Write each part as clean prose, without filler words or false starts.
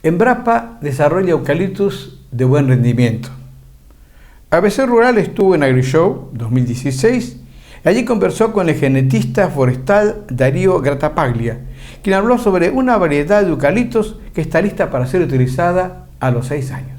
Embrapa desarrolla eucaliptus de buen rendimiento. ABC Rural estuvo en AgriShow 2016 y allí conversó con el genetista forestal Darío Grattapaglia, quien habló sobre una variedad de eucaliptos que está lista para ser utilizada a los 6 años.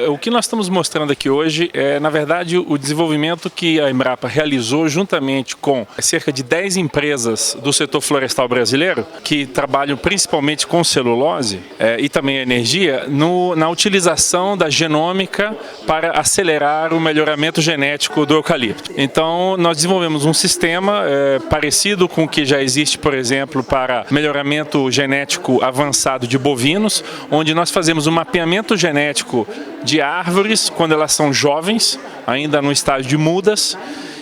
O que nós estamos mostrando aqui hoje é, na verdade, o desenvolvimento que a Embrapa realizou juntamente com cerca de 10 empresas do setor florestal brasileiro, que trabalham principalmente com celulose e também energia, na utilização da genômica para acelerar o melhoramento genético do eucalipto. Então, nós desenvolvemos um sistema parecido com o que já existe, por exemplo, para melhoramento genético avançado de bovinos, onde nós fazemos um mapeamento genético de árvores quando elas são jovens, ainda no estágio de mudas,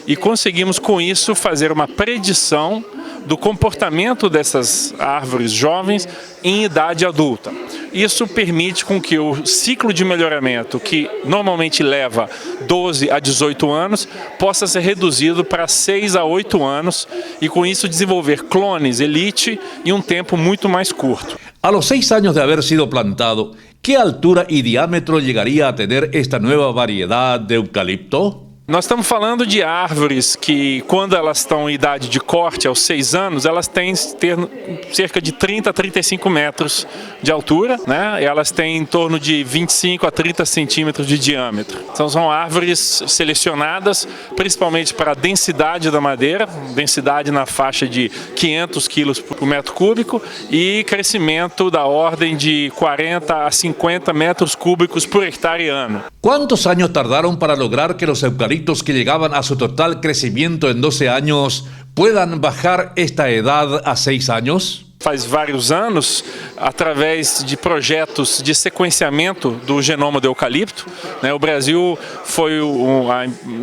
e conseguimos com isso fazer uma predição do comportamento dessas árvores jovens em idade adulta. Isso permite com que o ciclo de melhoramento, que normalmente leva 12 a 18 anos, possa ser reduzido para 6 a 8 anos e com isso desenvolver clones elite em um tempo muito mais curto. A los 6 años de haber sido plantado, ¿qué altura y diámetro llegaría a tener esta nueva variedad de eucalipto? Nós estamos falando de árvores que, quando elas estão em idade de corte, aos 6 anos, elas têm cerca de 30 a 35 metros de altura, né? Elas têm em torno de 25 a 30 centímetros de diâmetro. Então, são árvores selecionadas principalmente para a densidade da madeira, densidade na faixa de 500 quilos por metro cúbico e crescimento da ordem de 40 a 50 metros cúbicos por hectare ano. ¿Cuántos años tardaron para lograr que los eucaliptos que llegaban a su total crecimiento en 12 años puedan bajar esta edad a 6 años? Faz vários anos, através de projetos de sequenciamento do genoma do eucalipto, né? O Brasil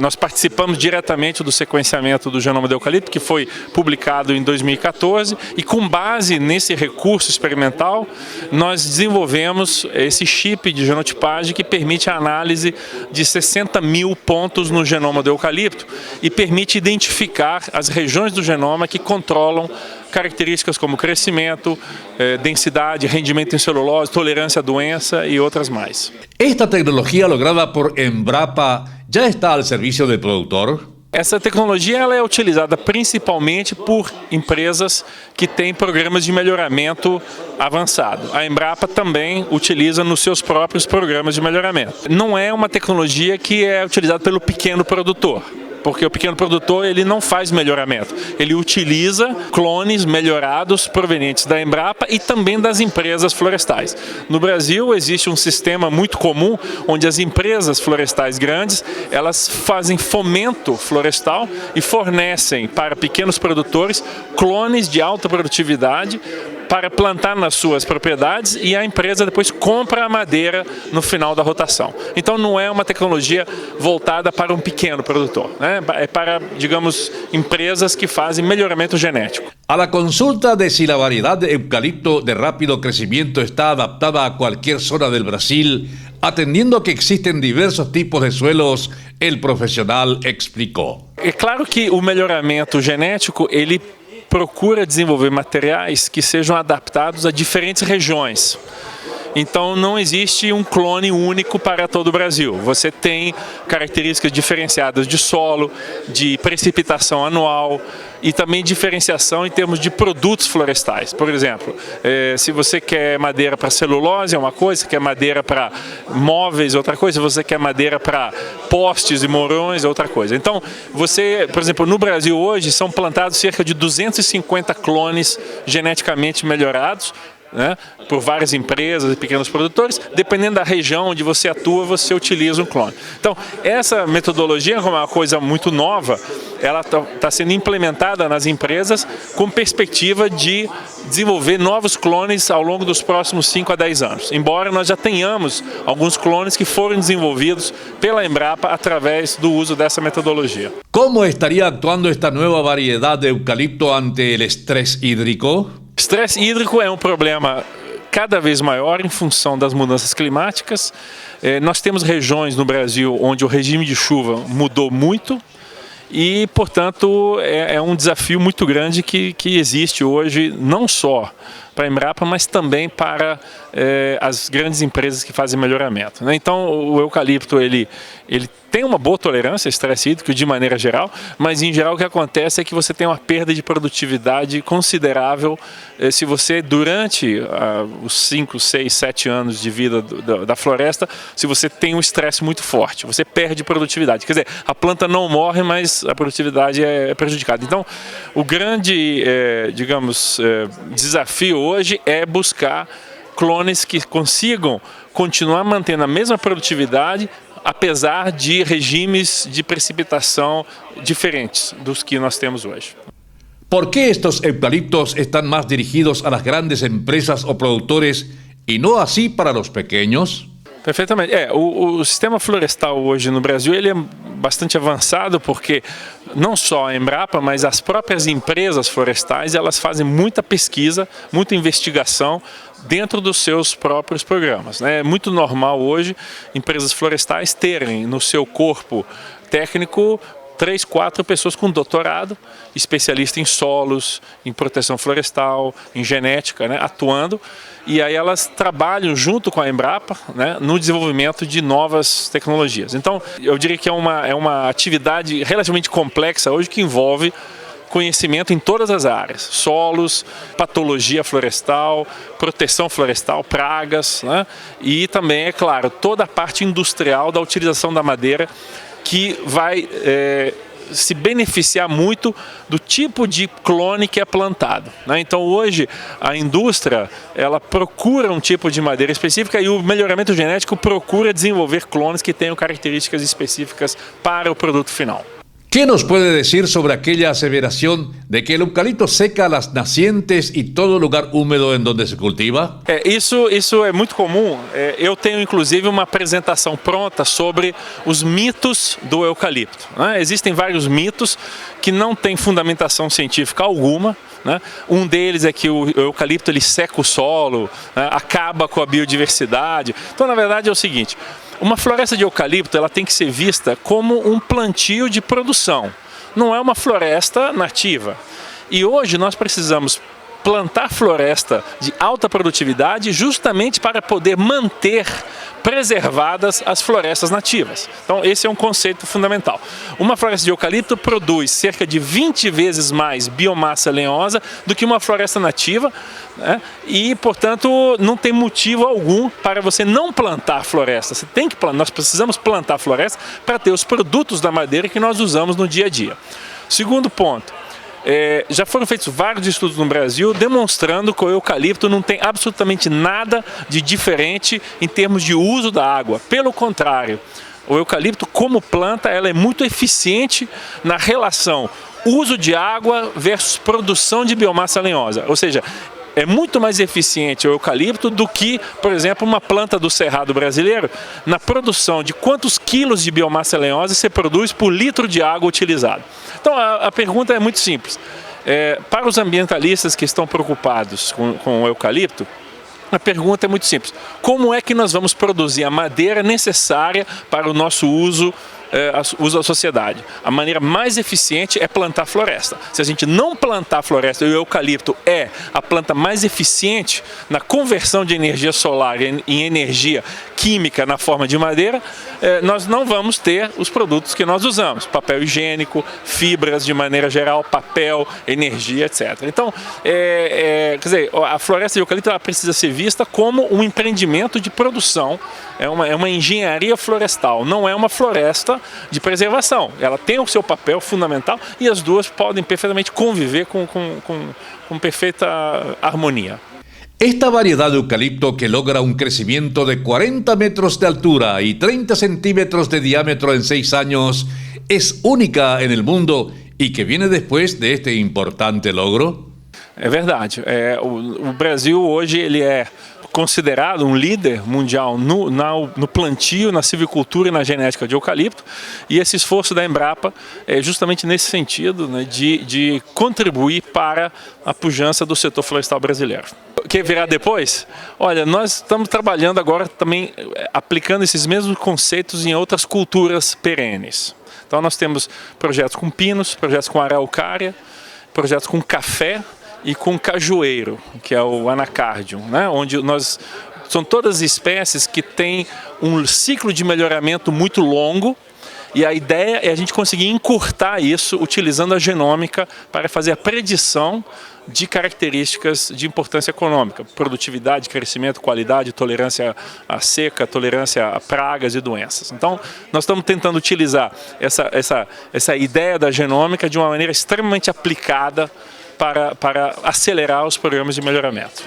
nós participamos diretamente do sequenciamento do genoma do eucalipto, que foi publicado em 2014, e com base nesse recurso experimental, nós desenvolvemos esse chip de genotipagem que permite a análise de 60 mil pontos no genoma do eucalipto e permite identificar as regiões do genoma que controlam características como crescimento, densidade, rendimento em celulose, tolerância à doença e outras mais. ¿Esta tecnología lograda por Embrapa ya está al servicio del productor? Essa tecnologia ela é utilizada principalmente por empresas que têm programas de melhoramento avançado. A Embrapa também utiliza nos seus próprios programas de melhoramento. Não é uma tecnologia que é utilizada pelo pequeno produtor, porque o pequeno produtor ele não faz melhoramento, ele utiliza clones melhorados provenientes da Embrapa e também das empresas florestais. No Brasil existe um sistema muito comum onde as empresas florestais grandes elas fazem fomento florestal e fornecem para pequenos produtores clones de alta produtividade para plantar nas suas propriedades e a empresa depois compra a madeira no final da rotação. Então não é uma tecnologia voltada para um pequeno produtor, né? É para, digamos, empresas que fazem melhoramento genético. A la consulta de si la variedad de eucalipto de rápido crecimiento está adaptada a cualquier zona del Brasil, atendiendo que existen diversos tipos de suelos, el profesional explicó. É claro que o melhoramento genético, ele procura desenvolver materiais que sejam adaptados a diferentes regiões. Então não existe um clone único para todo o Brasil. Você tem características diferenciadas de solo, de precipitação anual e também diferenciação em termos de produtos florestais. Por exemplo, se você quer madeira para celulose é uma coisa, se quer madeira para móveis é outra coisa, se você quer madeira para postes e morões é outra coisa. Então, por exemplo, no Brasil hoje são plantados cerca de 250 clones geneticamente melhorados, né, por várias empresas e pequenos produtores. Dependendo da região onde você atua, você utiliza um clone. Então, essa metodologia, como é uma coisa muito nova, ela está sendo implementada nas empresas com perspectiva de desenvolver novos clones ao longo dos próximos 5 a 10 anos. Embora nós já tenhamos alguns clones que foram desenvolvidos pela Embrapa através do uso dessa metodologia. ¿Cómo estaría actuando esta nueva variedad de eucalipto ante el estrés hídrico? Estresse hídrico é um problema cada vez maior em função das mudanças climáticas. Nós temos regiões no Brasil onde o regime de chuva mudou muito e, portanto, é um desafio muito grande que existe hoje, não só para a Embrapa, mas também para as grandes empresas que fazem melhoramento, né? Então, o eucalipto ele tem uma boa tolerância a estresse hídrico de maneira geral, mas em geral o que acontece é que você tem uma perda de produtividade considerável se você, durante os 5, 6, 7 anos de vida da floresta, se você tem um estresse muito forte, você perde produtividade. Quer dizer, a planta não morre, mas a produtividade é prejudicada. Então, o grande, desafio hoje é buscar clones que consigam continuar mantendo a mesma produtividade, apesar de regimes de precipitação diferentes dos que nós temos hoje. ¿Por qué estos eucaliptos están más dirigidos a las grandes empresas o productores y no así para los pequeños? Perfeitamente. O sistema florestal hoje no Brasil ele é bastante avançado porque não só a Embrapa, mas as próprias empresas florestais elas fazem muita pesquisa, muita investigação dentro dos seus próprios programas, né? É muito normal hoje empresas florestais terem no seu corpo técnico 3, 4 pessoas com doutorado, especialista em solos, em proteção florestal, em genética, né, atuando, e aí elas trabalham junto com a Embrapa, né, no desenvolvimento de novas tecnologias. Então, eu diria que é uma atividade relativamente complexa hoje que envolve conhecimento em todas as áreas, solos, patologia florestal, proteção florestal, pragas, né, e também, é claro, toda a parte industrial da utilização da madeira que vai se beneficiar muito do tipo de clone que é plantado, né? Então hoje a indústria ela procura um tipo de madeira específica e o melhoramento genético procura desenvolver clones que tenham características específicas para o produto final. ¿Qué nos puede decir sobre aquella aseveración de que el eucalipto seca las nacientes y todo lugar húmedo en donde se cultiva? Isso é muito comum. Eu tenho inclusive uma apresentação pronta sobre os mitos do eucalipto, né? Existem vários mitos que não têm fundamentação científica alguma, né? Um deles é que o eucalipto ele seca o solo, né? Acaba com a biodiversidade. Então, na verdade, é o seguinte. Uma floresta de eucalipto ela tem que ser vista como um plantio de produção, não é uma floresta nativa. E hoje nós precisamos plantar floresta de alta produtividade justamente para poder manter preservadas as florestas nativas. Então esse é um conceito fundamental. Uma floresta de eucalipto produz cerca de 20 vezes mais biomassa lenhosa do que uma floresta nativa, né? E, portanto, não tem motivo algum para você não plantar floresta. Você tem que plantar, nós precisamos plantar floresta para ter os produtos da madeira que nós usamos no dia a dia. Segundo ponto. Já foram feitos vários estudos no Brasil demonstrando que o eucalipto não tem absolutamente nada de diferente em termos de uso da água. Pelo contrário, o eucalipto como planta ela é muito eficiente na relação uso de água versus produção de biomassa lenhosa. Ou seja, é muito mais eficiente o eucalipto do que, por exemplo, uma planta do cerrado brasileiro na produção de quantos quilos de biomassa lenhosa você produz por litro de água utilizado. Então a pergunta é muito simples. Para os ambientalistas que estão preocupados com o eucalipto, a pergunta é muito simples. Como é que nós vamos produzir a madeira necessária para o nosso uso à sociedade? A maneira mais eficiente é plantar floresta. Se a gente não plantar floresta, e o eucalipto é a planta mais eficiente na conversão de energia solar em energia química na forma de madeira, nós não vamos ter os produtos que nós usamos. Papel higiênico, fibras de maneira geral, papel, energia, etc. Então, quer dizer, a floresta de eucalipto ela precisa ser vista como um empreendimento de produção, é uma engenharia florestal, não é uma floresta de preservação. Ela tem o seu papel fundamental e as duas podem perfeitamente conviver com perfeita harmonia. Esta variedad de eucalipto que logra un crecimiento de 40 metros de altura y 30 centímetros de diámetro en 6 años es única en el mundo y que viene después de este importante logro? É verdade. O Brasil hoje ele é considerado um líder mundial no plantio, na silvicultura e na genética de eucalipto, e esse esforço da Embrapa é justamente nesse sentido, né, de contribuir para a pujança do setor florestal brasileiro. que virá depois? Olha, nós estamos trabalhando agora também aplicando esses mesmos conceitos em outras culturas perenes. Então nós temos projetos com pinos, projetos com araucária, projetos com café e com cajueiro, que é o anacardium, né? Onde são todas espécies que têm um ciclo de melhoramento muito longo. E a ideia é a gente conseguir encurtar isso utilizando a genômica para fazer a predição de características de importância econômica, produtividade, crescimento, qualidade, tolerância à seca, tolerância a pragas e doenças. Então, nós estamos tentando utilizar essa ideia da genômica de uma maneira extremamente aplicada para acelerar os programas de melhoramento.